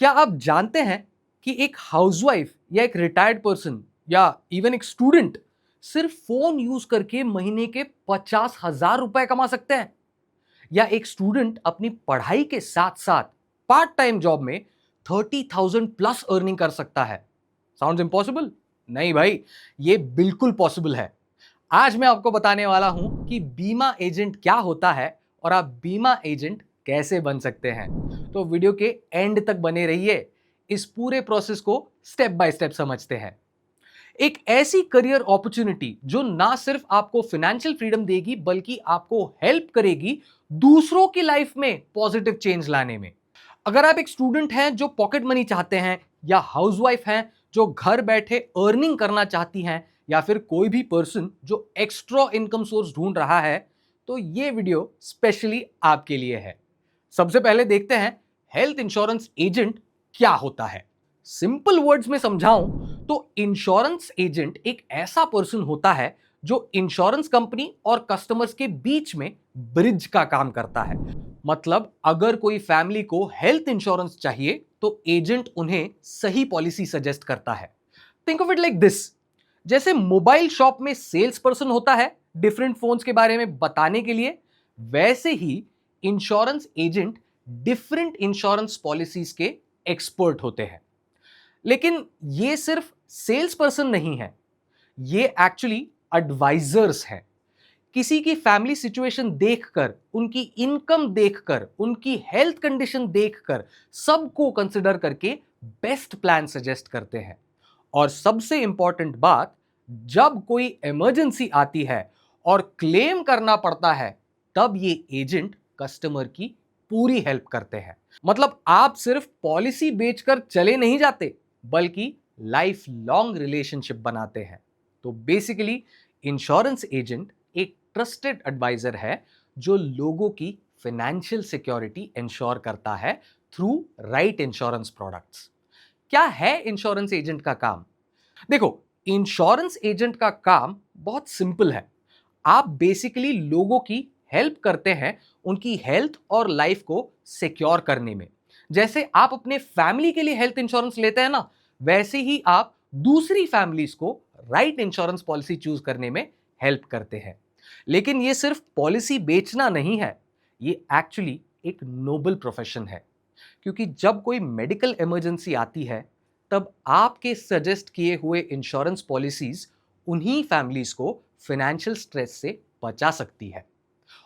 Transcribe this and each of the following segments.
क्या आप जानते हैं कि एक हाउसवाइफ या एक रिटायर्ड पर्सन या इवन एक स्टूडेंट सिर्फ फोन यूज करके महीने के 50,000 रुपए कमा सकते हैं? या एक स्टूडेंट अपनी पढ़ाई के साथ साथ पार्ट टाइम जॉब में 30,000 प्लस अर्निंग कर सकता है? Sounds impossible? नहीं भाई, ये बिल्कुल पॉसिबल है। आज मैं आपको बताने वाला हूं कि बीमा एजेंट क्या होता है और आप बीमा एजेंट कैसे बन सकते हैं। तो वीडियो के एंड तक बने रहिए, इस पूरे प्रोसेस को स्टेप बाय स्टेप समझते हैं। एक ऐसी करियर अपॉर्चुनिटी जो ना सिर्फ आपको फाइनेंशियल फ्रीडम देगी बल्कि आपको हेल्प करेगी दूसरों की लाइफ में पॉजिटिव चेंज लाने में। अगर आप एक स्टूडेंट हैं जो पॉकेट मनी चाहते हैं, या हाउसवाइफ हैं जो घर बैठे अर्निंग करना चाहती हैं, या फिर कोई भी पर्सन जो एक्स्ट्रा इनकम सोर्स ढूंढ रहा है, तो ये वीडियो स्पेशली आपके लिए है। सबसे पहले देखते हैं हेल्थ इंश्योरेंस एजेंट क्या होता है। सिंपल वर्ड्स में समझाऊं तो इंश्योरेंस एजेंट एक ऐसा पर्सन होता है जो इंश्योरेंस कंपनी और कस्टमर्स के बीच में ब्रिज का काम करता है। मतलब अगर कोई फैमिली को हेल्थ इंश्योरेंस चाहिए तो एजेंट उन्हें सही पॉलिसी सजेस्ट करता है। Think of it like this, जैसे मोबाइल शॉप में सेल्स पर्सन होता है डिफरेंट फोन्स के बारे में बताने के लिए, वैसे ही insurance agent different insurance policies के एक्सपर्ट होते हैं। लेकिन ये सिर्फ सेल्स पर्सन नहीं है, ये एक्चुअली एडवाइजर्स हैं। किसी की फैमिली सिचुएशन देखकर, उनकी इनकम देखकर, उनकी हेल्थ कंडीशन देखकर, सबको कंसिडर करके बेस्ट प्लान सजेस्ट करते हैं। और सबसे इंपॉर्टेंट बात, जब कोई इमरजेंसी आती है और क्लेम करना पड़ता है, तब ये एजेंट कस्टमर की पूरी हेल्प करते हैं। मतलब आप सिर्फ पॉलिसी बेचकर चले नहीं जाते, बल्कि लाइफ लॉन्ग रिलेशनशिप बनाते हैं। तो बेसिकली इंश्योरेंस एजेंट एक ट्रस्टेड एडवाइजर है जो लोगों की फाइनेंशियल सिक्योरिटी इंश्योर करता है थ्रू राइट इंश्योरेंस प्रोडक्ट्स। क्या है इंश्योरेंस एजेंट का काम? देखो, इंश्योरेंस एजेंट का काम बहुत सिंपल है। आप बेसिकली लोगों की हेल्प करते हैं उनकी हेल्थ और लाइफ को सिक्योर करने में। जैसे आप अपने फैमिली के लिए हेल्थ इंश्योरेंस लेते हैं ना, वैसे ही आप दूसरी फैमिलीज को राइट इंश्योरेंस पॉलिसी चूज करने में हेल्प करते हैं। लेकिन ये सिर्फ पॉलिसी बेचना नहीं है, ये एक्चुअली एक नोबल प्रोफेशन है। क्योंकि जब कोई मेडिकल इमरजेंसी आती है, तब आपके सजेस्ट किए हुए इंश्योरेंस पॉलिसीज उन्हीं फैमिलीज को फाइनेंशियल स्ट्रेस से बचा सकती है।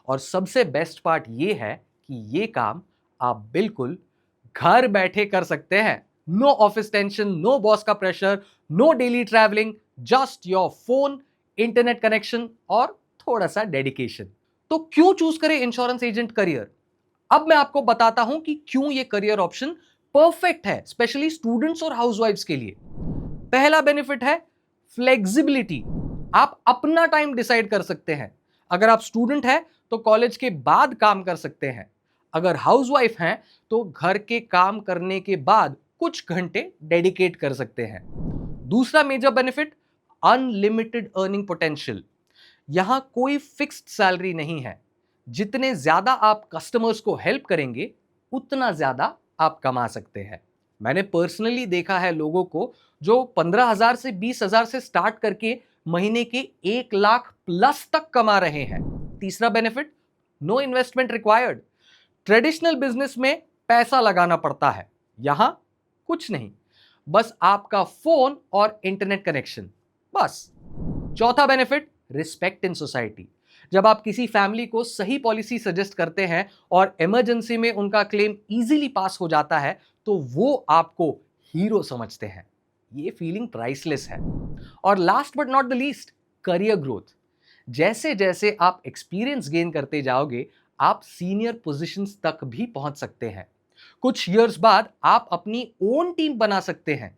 और सबसे बेस्ट पार्ट ये है कि ये काम आप बिल्कुल घर बैठे कर सकते हैं। No office tension, no boss का pressure, no daily travelling, just your phone, internet connection और थोड़ा सा डेडिकेशन। तो क्यों चूज करें इंश्योरेंस एजेंट करियर? अब मैं आपको बताता हूं कि क्यों ये करियर ऑप्शन परफेक्ट है, स्पेशली स्टूडेंट्स और हाउसवाइफ्स के लिए। पहला बेनिफिट है फ्लेक्सिबिलिटी। आप अपना टाइम डिसाइड कर सकते हैं। अगर आप स्टूडेंट हैं तो कॉलेज के बाद काम कर सकते हैं। अगर हाउसवाइफ हैं तो घर के काम करने के बाद कुछ घंटे डेडिकेट कर सकते हैं। दूसरा major benefit, unlimited earning potential. यहां कोई फिक्स्ड सैलरी नहीं है। जितने ज्यादा आप कस्टमर्स को हेल्प करेंगे, उतना ज्यादा आप कमा सकते हैं। मैंने पर्सनली देखा है लोगों को जो 15,000 से 20,000 से स्टार्ट करके महीने के 1 लाख प्लस तक कमा रहे हैं। तीसरा benefit, no investment required. Traditional business में पैसा लगाना पड़ता है, यहां कुछ नहीं, बस आपका फोन और इंटरनेट कनेक्शन, बस। चौथा बेनिफिट, रिस्पेक्ट इन सोसाइटी। जब आप किसी फैमिली को सही पॉलिसी सजेस्ट करते हैं और इमरजेंसी में उनका क्लेम इजीली पास हो जाता है, तो वो आपको हीरो समझते हैं। ये फीलिंग प्राइसलेस है। और last but not the least, career growth. जैसे जैसे आप एक्सपीरियंस गेन करते जाओगे, आप सीनियर पोजीशंस तक भी पहुंच सकते हैं। कुछ इयर्स बाद आप अपनी ओन टीम बना सकते हैं।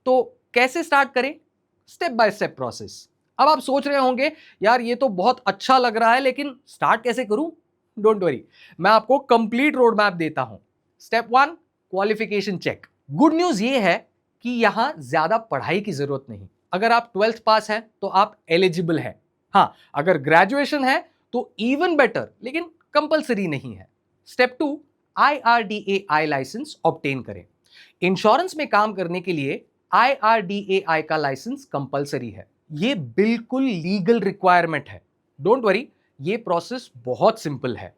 तो कैसे स्टार्ट करें? Step by step process. अब आप सोच रहे होंगे, यार ये तो बहुत अच्छा लग रहा है, लेकिन स्टार्ट कैसे करूं? डोंट वरी, मैं आपको कंप्लीट रोड मैप देता हूं। Step 1, qualification check. Good news ये है कि यहां ज्यादा पढ़ाई की जरूरत नहीं। अगर आप 12th पास हैं तो आप एलिजिबल हैं। हाँ, अगर ग्रेजुएशन है तो इवन बेटर, लेकिन कंपलसरी नहीं है। स्टेप 2, IRDAI लाइसेंस ऑब्टेन करें। इंश्योरेंस में काम करने के लिए IRDAI का लाइसेंस कंपलसरी है। ये बिल्कुल लीगल रिक्वायरमेंट है। डोंट वरी, ये प्रोसेस बहुत सिंपल है।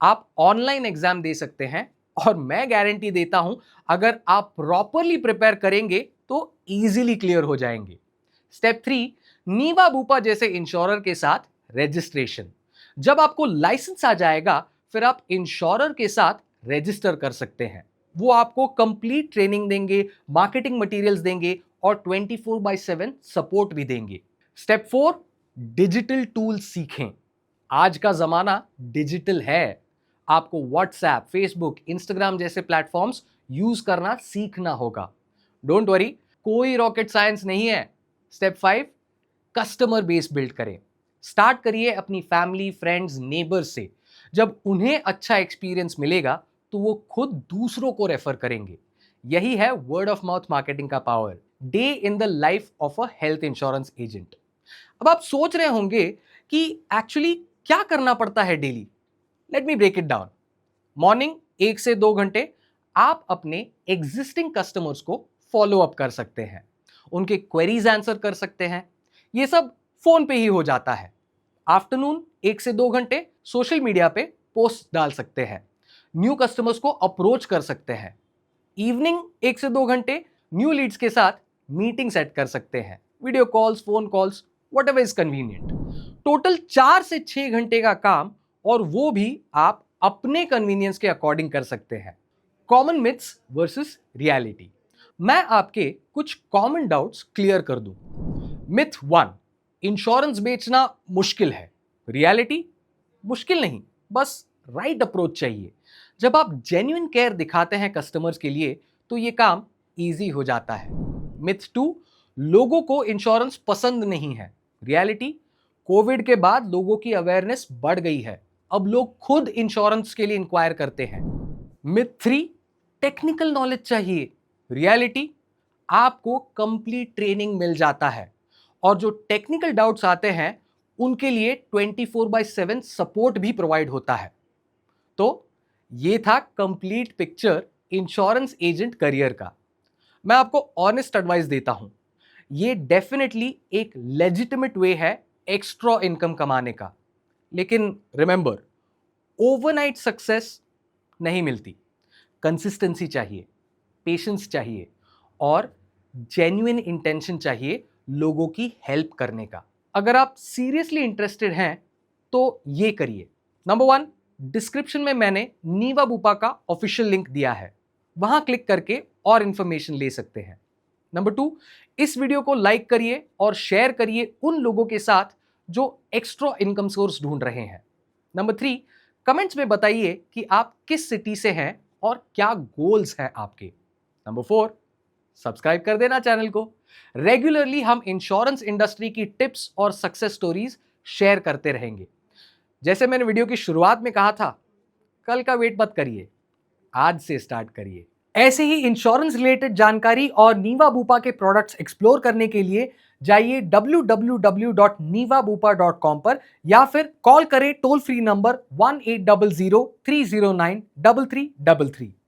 आप ऑनलाइन एग्जाम दे सकते हैं और मैं गारंटी देता हूं, अगर आप प्रॉपरली प्रिपेयर करेंगे तो इजीली क्लियर हो जाएंगे। स्टेप 3, नीवा बूपा जैसे इंश्योरर के साथ रजिस्ट्रेशन। जब आपको लाइसेंस आ जाएगा, फिर आप इंश्योरर के साथ रजिस्टर कर सकते हैं। वो आपको कंप्लीट ट्रेनिंग देंगे, मार्केटिंग मटेरियल्स देंगे और 24/7 सपोर्ट भी देंगे। स्टेप 4, डिजिटल टूल सीखें। आज का जमाना डिजिटल है। आपको व्हाट्सएप, फेसबुक, इंस्टाग्राम जैसे प्लेटफॉर्म्स यूज करना सीखना होगा। डोंट वरी, कोई रॉकेट साइंस नहीं है। स्टेप 5, कस्टमर बेस बिल्ड करें। स्टार्ट करिए अपनी फैमिली, फ्रेंड्स, नेबर्स से। जब उन्हें अच्छा एक्सपीरियंस मिलेगा तो वो खुद दूसरों को रेफर करेंगे। यही है वर्ड ऑफ माउथ मार्केटिंग का power. Day in the life of a health insurance agent. अब आप सोच रहे होंगे कि एक्चुअली क्या करना पड़ता है daily. Let me break it down. Morning 1 से 2 घंटे आप अपने एग्जिस्टिंग कस्टमर्स को फॉलो अप कर सकते हैं, उनके क्वेरीज आंसर कर सकते हैं। ये सब फोन पे ही हो जाता है। आफ्टरनून 1 से 2 घंटे सोशल मीडिया पे पोस्ट डाल सकते हैं, न्यू कस्टमर्स को अप्रोच कर सकते हैं। इवनिंग 1 से 2 घंटे न्यू लीड्स के साथ मीटिंग सेट कर सकते हैं, video calls, phone calls, whatever is convenient. Total 4 से 6 घंटे का काम, और वो भी आप अपने कन्वीनियंस के अकॉर्डिंग कर सकते हैं। Common myths versus reality. मैं आपके कुछ कॉमन डाउट्स क्लियर कर दूं। मिथ 1, इंश्योरेंस बेचना मुश्किल है। रियलिटी, मुश्किल नहीं, बस राइट अप्रोच चाहिए। जब आप जेन्युइन केयर दिखाते हैं कस्टमर्स के लिए तो ये काम इजी हो जाता है। मिथ 2, लोगों को इंश्योरेंस पसंद नहीं है। रियलिटी, कोविड के बाद लोगों की अवेयरनेस बढ़ गई है, अब लोग खुद इंश्योरेंस के लिए इंक्वायर करते हैं। मिथ 3, टेक्निकल नॉलेज चाहिए। रियलिटी, आपको कंप्लीट ट्रेनिंग मिल जाता है, और जो टेक्निकल डाउट्स आते हैं उनके लिए 24/7 सपोर्ट भी प्रोवाइड होता है। तो ये था complete picture insurance agent career का। मैं आपको ऑनेस्ट एडवाइस देता हूं, ये डेफिनेटली एक लेजिटिमेट वे है एक्स्ट्रा इनकम कमाने का। लेकिन रिमेंबर, ओवरनाइट सक्सेस नहीं मिलती। कंसिस्टेंसी चाहिए, पेशेंस चाहिए और जेन्युइन इंटेंशन चाहिए लोगों की हेल्प करने का। अगर आप सीरियसली इंटरेस्टेड हैं तो ये करिए। नंबर 1, डिस्क्रिप्शन में मैंने नीवा बूपा का ऑफिशियल लिंक दिया है, वहां क्लिक करके और इंफॉर्मेशन ले सकते हैं। नंबर 2, इस वीडियो को लाइक करिए और शेयर करिए उन लोगों के साथ जो एक्स्ट्रा इनकम सोर्स ढूंढ रहे हैं। नंबर 3, कमेंट्स में बताइए कि आप किस सिटी से हैं और क्या गोल्स हैं आपके। नंबर 4, सब्सक्राइब कर देना चैनल को। रेगुलरली हम इंश्योरेंस इंडस्ट्री की टिप्स और सक्सेस स्टोरीज शेयर करते रहेंगे। जैसे मैंने वीडियो की शुरुआत में कहा था, कल का वेट मत करिए, आज से स्टार्ट करिए। ऐसे ही इंश्योरेंस रिलेटेड जानकारी और नीवा बूपा के प्रोडक्ट्स एक्सप्लोर करने के लिए जाइए www.nivabupa.com पर, या फिर कॉल करें टोल फ्री नंबर 1800 309 3333।